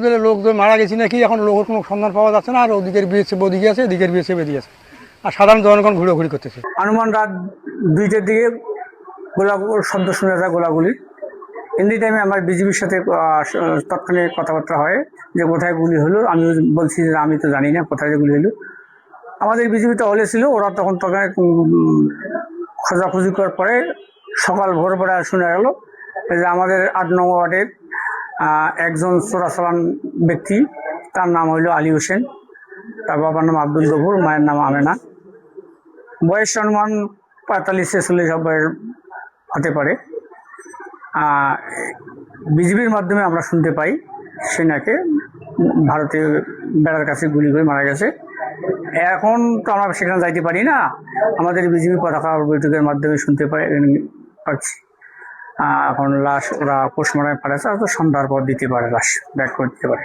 লোকজন মারা গেছে নাকি এখন লোকের কোনো সন্ধান পাওয়া যাচ্ছে না। আর ওদিকের বিএসএফ ওদিকে আছে, এদিকের বিএসএফ এদিকে আছে, আর সাধারণ জনগণ ঘুরে করতেছে। অনুমান রাত 2টার দিকে শব্দ শোনা যায় গোলাগুলি। এনি টাইমে আমার বিজিবির সাথে তৎক্ষণিক কথাবার্তা হয় যে কোথায় গুলি হলো। আমি বলছি যে আমি তো জানি না কোথায় গুলি হলো। আমাদের বিজিবিটা হলে ছিল, ওরা তখন খোঁজাখুঁজি করার পরে সকাল ভোরবেলা শোনা গেল যে আমাদের 8 নম্বর ওয়ার্ডের একজন চোরাচালান ব্যক্তি, তার নাম হইল আলী হোসেন, তার বাবার নাম আব্দুল গফুর, মায়ের নাম আমেনা। বয়স অনুমান 45-46 হতে পারে। বিজিবির মাধ্যমে আমরা শুনতে পাই সে নাকি ভারতীয় বেড়ার কাছে গুলি করে মারা গেছে। এখন তো আমরা সেখানে যাইতে পারি না, আমাদের বিজিবি পতাকা বৈঠকের মাধ্যমে শুনতে পাচ্ছি। এখন লাশ ওরা পোস্টমর্টমে পাঠাচ্ছে, তো সন্ধ্যার পর দিতে পারে, লাশ ব্যাক করে দিতে পারে।